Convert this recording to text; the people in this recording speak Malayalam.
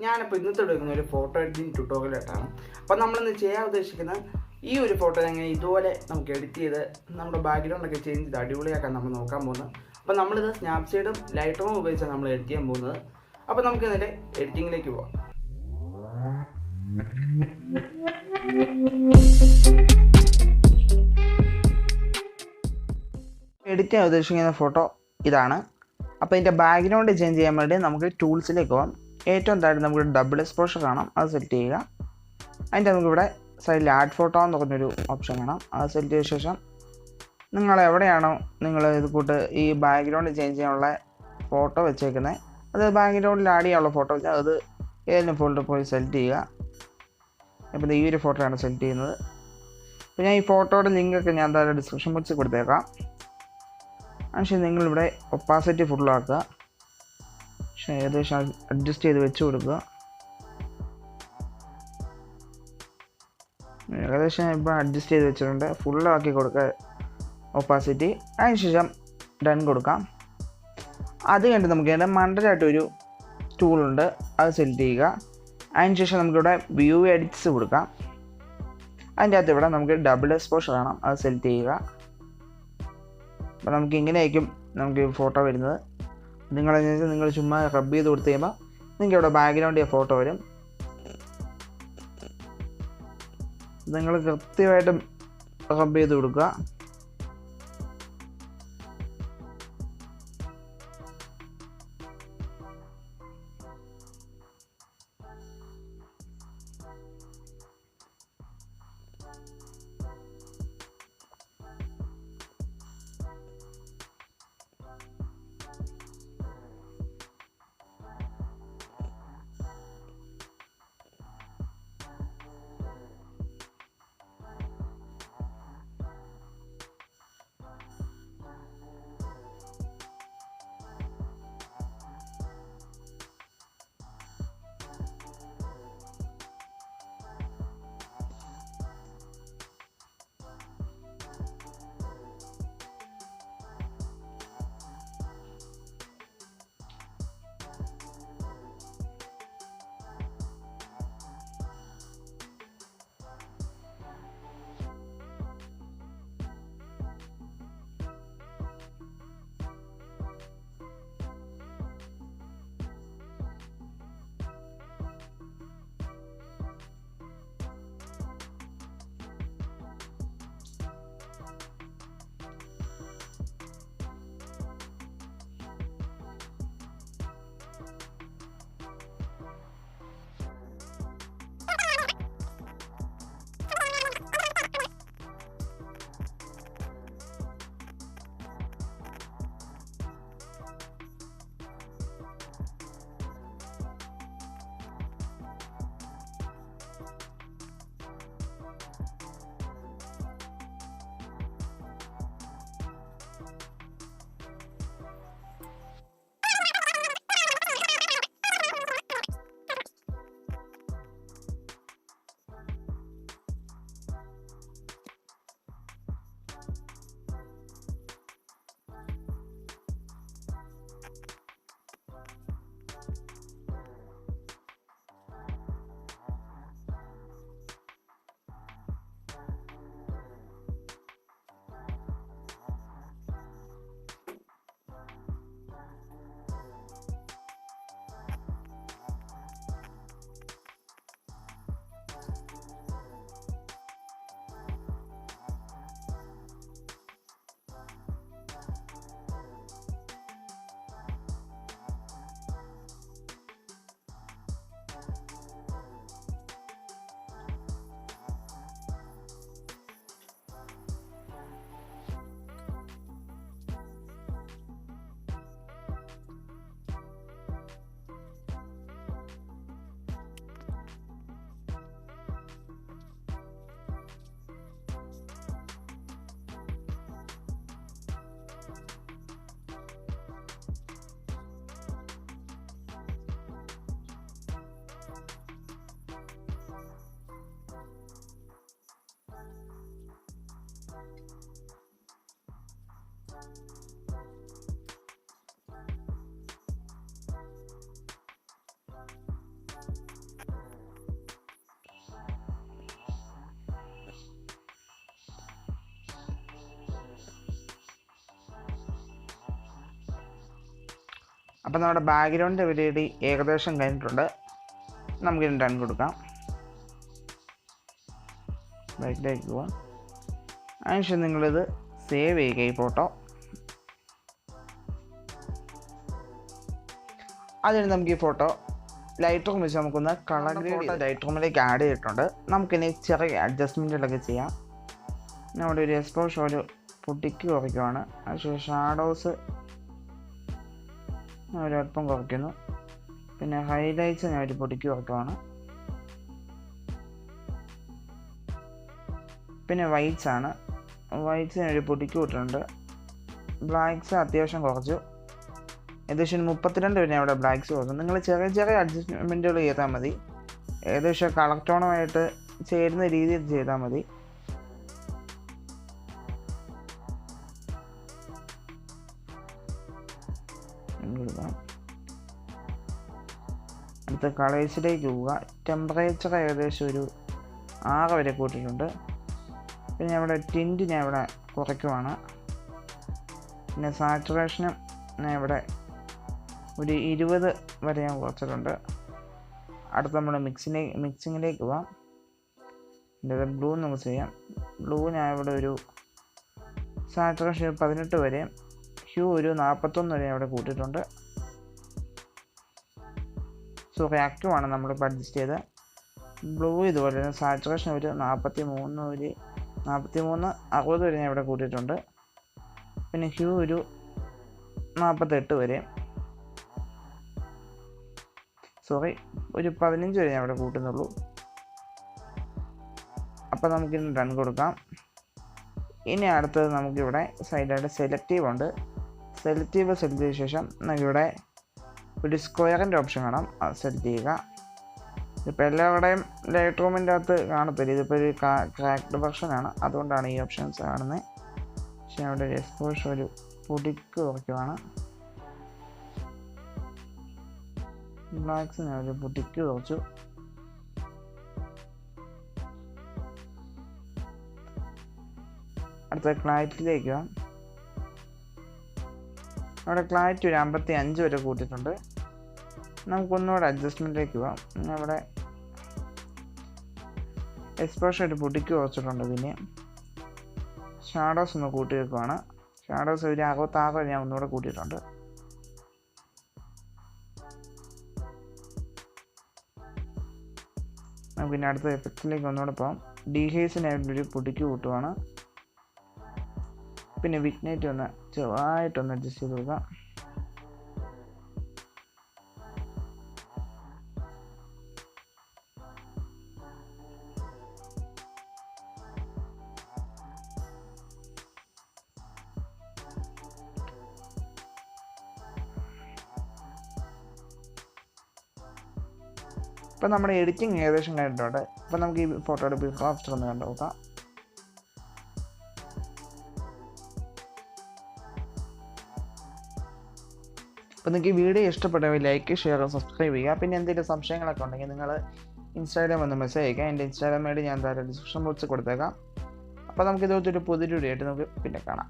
ഞാനിപ്പോൾ ഇന്നത്തെ എടുക്കുന്ന ഒരു ഫോട്ടോ എഡിറ്റിംഗ് ട്യൂട്ടോറിയലായിട്ടാണ്. അപ്പോൾ നമ്മളിന്ന് ചെയ്യാൻ ഉദ്ദേശിക്കുന്നത് ഈ ഒരു ഫോട്ടോ എങ്ങനെ ഇതുപോലെ നമുക്ക് എഡിറ്റ് ചെയ്ത് നമ്മുടെ ബാക്ക്ഗ്രൗണ്ടൊക്കെ ചേഞ്ച് ചെയ്ത് അടിപൊളിയാക്കാൻ നമ്മൾ നോക്കാൻ പോകുന്നത്. അപ്പോൾ നമ്മളിത് സ്നാപ്സീഡും ലൈറ്റ്റൂമും ഉപയോഗിച്ചാണ് നമ്മൾ എഡിറ്റ് ചെയ്യാൻ പോകുന്നത്. അപ്പോൾ നമുക്ക് ഇതിൻ്റെ എഡിറ്റിങ്ങിലേക്ക് പോകാം. എഡിറ്റ് ചെയ്യാൻ ഉദ്ദേശിക്കുന്ന ഫോട്ടോ ഇതാണ്. അപ്പോൾ ഇതിൻ്റെ ബാക്ക്ഗ്രൗണ്ട് ചേഞ്ച് ചെയ്യാൻ വേണ്ടി നമുക്ക് ടൂൾസിലേക്ക് പോകാം. ഏറ്റവും താഴെ നമുക്ക് ഡബിൾ എക്സ്പോഷർ കാണാം, അത് സെലക്ട് ചെയ്യുക. അതിൻ്റെ നമുക്കിവിടെ സൈഡിൽ ആഡ് ഫോട്ടോ എന്ന് പറഞ്ഞൊരു ഓപ്ഷൻ കാണാം, അത് സെലക്ട് ചെയ്ത ശേഷം നിങ്ങൾ എവിടെയാണോ നിങ്ങൾ ഇത് കൂട്ട് ഈ ബാക്ക്ഗ്രൗണ്ട് ചേഞ്ച് ചെയ്യാനുള്ള ഫോട്ടോ വെച്ചേക്കുന്നത്, അത് ബാക്ക്ഗ്രൗണ്ടിൽ ആഡ് ചെയ്യാനുള്ള ഫോട്ടോ വെച്ചാൽ അത് ഏതെങ്കിലും ഫോൾഡർ പോയി സെലക്ട് ചെയ്യുക. അപ്പോൾ ഈ ഒരു ഫോട്ടോ ആണ് സെലക്ട് ചെയ്യുന്നത്. അപ്പോൾ ഞാൻ ഈ ഫോട്ടോയുടെ ലിങ്കൊക്കെ ഞാൻ എന്തായാലും ഡിസ്ക്രിപ്ഷൻ ബോക്സിൽ കൊടുത്തേക്കാം. പക്ഷേ നിങ്ങളിവിടെ ഒപ്പാസിറ്റി ഫുള്ളാക്കുക, പക്ഷേ ഏകദേശം അഡ്ജസ്റ്റ് ചെയ്ത് വെച്ച് കൊടുക്കുക. ഏകദേശം ഇപ്പോൾ അഡ്ജസ്റ്റ് ചെയ്ത് വെച്ചിട്ടുണ്ട്, ഫുള്ളാക്കി കൊടുക്കുക ഒപ്പാസിറ്റി. അതിനുശേഷം ഡൺ കൊടുക്കാം. അത് കഴിഞ്ഞിട്ട് നമുക്ക് ഇതിൻ്റെ മണ്ടലായിട്ടൊരു ടൂളുണ്ട്, അത് സെലക്ട് ചെയ്യുക. അതിനുശേഷം നമുക്കിവിടെ വ്യൂ എഡിറ്റ്സ് കൊടുക്കാം. അതിൻ്റെ അകത്ത് ഇവിടെ നമുക്ക് ഡബിൾ എക്സ്പോഷർ കാണാം, അത് സെലക്ട് ചെയ്യുക. അപ്പോൾ നമുക്ക് ഇങ്ങനെയായിരിക്കും നമുക്ക് ഫോട്ടോ വരുന്നത്. നിങ്ങൾ ചുമ്മാ റബ്ബ് ചെയ്ത് കൊടുത്ത് കഴിയുമ്പോൾ നിങ്ങൾക്ക് ഇവിടെ ബാക്ക്ഗ്രൗണ്ടിൽ ഫോട്ടോ വരും. നിങ്ങൾ കൃത്യമായിട്ടും റബ്ബ് ചെയ്ത് കൊടുക്കുക. അപ്പോൾ നമ്മുടെ ബാക്ക്ഗ്രൗണ്ട് പരിപാടി ഏകദേശം കഴിഞ്ഞിട്ടുണ്ട്. നമുക്കിനി ഡൺ കൊടുക്കാം. ബാക്കിലേക്ക് പോവാം. അതിനുശേഷം നിങ്ങളിത് സേവ് ചെയ്യുക ഈ ഫോട്ടോ. അതിന് നമുക്ക് ഈ ഫോട്ടോ ലൈറ്റ് റൂം വെച്ച് നമുക്കൊന്ന് കളർ ഗ്രേഡ് ലൈറ്റ് റൂമിലേക്ക് ആഡ് ചെയ്തിട്ടുണ്ട്. നമുക്കിനി ചെറിയ അഡ്ജസ്റ്റ്മെൻറ്റുകളൊക്കെ ചെയ്യാം. നമ്മുടെ ഒരു എക്സ്പോഷർ ഒരു പൊട്ടിക്ക് കുറയ്ക്കുവാണ്. അതിനുശേഷം ഷാഡോസ് ഞാൻ ഒരല്പം കുറയ്ക്കുന്നു. പിന്നെ ഹൈലൈറ്റ്സ് ഞാൻ ഒരു പൊട്ടിക്ക് കുറയ്ക്കുവാണ്. പിന്നെ വൈറ്റ്സ് ആണ്. വൈറ്റ്സ് ഞാൻ ഒരു പൊട്ടിക്ക് കൂട്ടുന്നുണ്ട്. ബ്ലാക്ക്സ് അത്യാവശ്യം കുറച്ചു. ഏകദേശം 32 വരെ അവിടെ ബ്ലാക്ക്സ് കുറച്ചു. നിങ്ങൾ ചെറിയ ചെറിയ അഡ്ജസ്റ്റ്മെൻറ്റുകൾ ചെയ്താൽ മതി. ഏകദേശം കളർ ടോണുമായിട്ട് ചേരുന്ന രീതിയിൽ ചെയ്താൽ മതി. അടുത്ത കളേഴ്സിലേക്ക് പോവുക. ടെമ്പറേച്ചർ ഏകദേശം ഒരു 6 വരെ കൂട്ടിയിട്ടുണ്ട്. പിന്നെ അവിടെ ടിൻറ്റ് ഞാൻ ഇവിടെ കുറയ്ക്കുവാണ്. പിന്നെ സാച്ചുറേഷനും ഞാൻ ഇവിടെ ഒരു 20 വരെ ഞാൻ കുറച്ചിട്ടുണ്ട്. അടുത്ത നമ്മൾ മിക്സിങ്ങിലേക്ക് പോവാം. എൻ്റെ ബ്ലൂ നമുക്ക് ചെയ്യാം. ബ്ലൂ ഞാൻ ഇവിടെ ഒരു സാച്ചുറേഷൻ 18 വരെ, ഹ്യൂ ഒരു 41 വരെ അവിടെ കൂട്ടിയിട്ടുണ്ട്. സോറി, ആക്റ്റീവാണ് നമ്മളിപ്പോൾ അഡ്ജസ്റ്റ് ചെയ്ത്. ബ്ലൂ ഇതുപോലെ തന്നെ സാച്ചുറേഷൻ ഒരു 43 60 വരെ ഞാൻ ഇവിടെ കൂട്ടിയിട്ടുണ്ട്. പിന്നെ ഹ്യൂ ഒരു 48 വരെ, സോറി ഒരു 15 വരെ ഞാൻ ഇവിടെ കൂട്ടുന്നുള്ളൂ. അപ്പോൾ നമുക്കിനി ഡൺ കൊടുക്കാം. ഇനി അടുത്തത് നമുക്കിവിടെ സൈഡായിട്ട് സെലക്റ്റീവ് ഉണ്ട്. സെലക്റ്റീവ് സെലക്ട് ചെയ്ത ശേഷം നമുക്കിവിടെ ഒരു സ്ക്വയറിൻ്റെ ഓപ്ഷൻ കാണാം. അത് സെലക്ട് ചെയ്യുക. ഇപ്പോൾ എല്ലാവരുടെയും ലൈറ്റ് റൂമിൻ്റെ അകത്ത് കാണത്തില്ല. ഇതിപ്പോൾ ഒരു ക്രാക്ഡ് വെർഷനാണ്, അതുകൊണ്ടാണ് ഈ ഓപ്ഷൻസ് കാണുന്നത്. പക്ഷേ അവിടെ ഒരു എക്സ്പോഷർ ഒരു പൊടിക്ക് കുറയ്ക്കുവാണ്. ബ്ലാക്സ് ഞാൻ ഒരു പൊടിക്ക് കുറച്ചു. അടുത്ത ക്ലാരിറ്റിയിലേക്ക് വാ. അവിടെ ക്ലാരിറ്റി ഒരു 55 വരെ കൂട്ടിയിട്ടുണ്ട്. നമുക്കൊന്നുകൂടെ അഡ്ജസ്റ്റ്മെൻറ്റിലേക്ക് പോവാം. അവിടെ എക്സ്പോഷർ ഒരു പൊടിക്ക് കുറച്ചിട്ടുണ്ട്. പിന്നെ ഷാഡോസ് ഒന്ന് കൂട്ടി വെക്കുവാണ്. ഷാഡോസ് ഒരു 66 വരെ ഞാൻ ഒന്നുകൂടെ കൂട്ടിയിട്ടുണ്ട്. നമുക്ക് പിന്നെ അടുത്ത എഫക്റ്റിലേക്ക് ഒന്നുകൂടെ പോകാം. ഡീഹേസിനായിട്ടൊരു പൊടിക്ക് കൂട്ടുവാണ്. പിന്നെ വിഗ്നേറ്റ് ഒന്ന് ചെറുതായിട്ടൊന്ന് അഡ്ജസ്റ്റ് ചെയ്ത് കൊടുക്കാം. ഇപ്പം നമ്മുടെ എഡിറ്റിംഗ് ഏകദേശം കഴിഞ്ഞിട്ടുണ്ട്. ഇപ്പം നമുക്ക് ഈ ഫോട്ടോയുടെ ബിഫോർ ആഫ്റ്റർ ഒന്ന് കണ്ടു നോക്കാം. അപ്പോൾ നിങ്ങൾക്ക് ഈ വീഡിയോ ഇഷ്ടപ്പെട്ടെങ്കിൽ ലൈക്ക്, ഷെയർ, സബ്സ്ക്രൈബ് ചെയ്യുക. പിന്നെ എന്തെങ്കിലും സംശയങ്ങളൊക്കെ ഉണ്ടെങ്കിൽ നിങ്ങൾ ഇൻസ്റ്റാഗ്രാം ഒന്ന് മെസ്സേജ് അയക്കുക. എൻ്റെ ഇൻസ്റ്റാഗ്രാം ഐ ഡി ഞാൻ ഡിസ്ക്രിപ്ഷൻ ബോക്സിൽ കൊടുത്തേക്കാം. അപ്പോൾ നമുക്ക് ഇതുപോലത്തെ ഒരു പുതിയ വീഡിയോ ആയിട്ട് നമുക്ക് പിന്നെ കാണാം.